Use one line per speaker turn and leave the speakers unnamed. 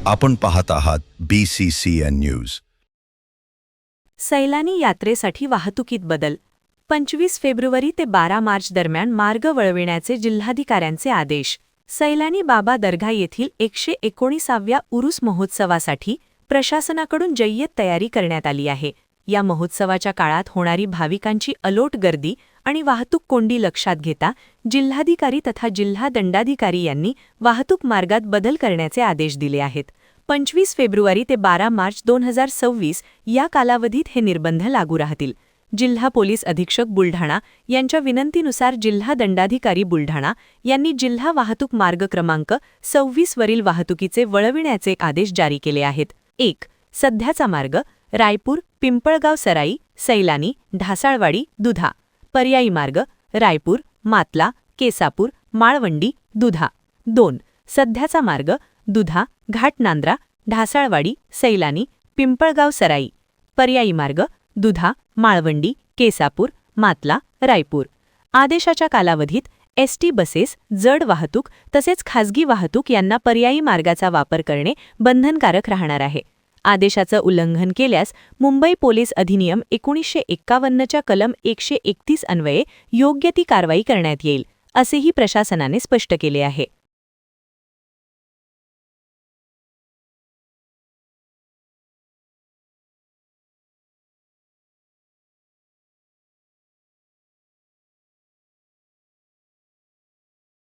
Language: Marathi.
आपण पाहत आहात BCCN न्यूज.
सैलानी यात्रेसाठी वाहतुकीत बदल. 25 फेब्रुवारी ते 12 मार्च दरम्यान मार्ग वळविण्याचे जिल्हाधिकाऱ्यांचे आदेश. सैलानी बाबा दर्गा येथील 119व्या उरूस महोत्सवासाठी प्रशासनाकडून जय्यत तयारी करण्यात आली आहे. या महोत्सवाच्या काळात होणारी भाविकांची अलोट गर्दी आणि वाहतूक कोंडी लक्षात घेता जिल्हाधिकारी तथा जिल्हा दंडाधिकारी यांनी वाहतूक मार्गात बदल करण्याचे आदेश दिले आहेत. 25 फेब्रुवारी ते 12 मार्च 2026 या कालावधीत हे निर्बंध लागू राहतील. जिल्हा पोलीस अधीक्षक बुलढाणा यांच्या विनंतीनुसार जिल्हा दंडाधिकारी बुलढाणा यांनी जिल्हा वाहतूक मार्ग क्रमांक 26 वरील वाहतुकीचे वळविण्याचे आदेश जारी केले आहेत. 1. सध्याचा मार्ग रायपूर, पिंपळगाव सराई, सैलानी, ढासाळवाडी, दुधा. पर्यायी मार्ग रायपूर, मातला, केसापूर, माळवंडी, दुधा. 2. सध्याचा मार्ग दुधा, घाटनांद्रा, ढासाळवाडी, सैलानी, पिंपळगाव सराई. पर्यायी मार्ग दुधा, माळवंडी, केसापूर, मातला, रायपूर. आदेशाच्या कालावधीत एसटी बसेस, जड वाहतूक तसेच खासगी वाहतूक यांना पर्यायी मार्गाचा वापर करणे बंधनकारक राहणार आहे. आदेशाचं उल्लंघन केल्यास मुंबई पोलीस अधिनियम 1951च्या कलम 131 अन्वये योग्य ती कारवाई करण्यात येईल, असेही प्रशासनाने स्पष्ट केले आहे.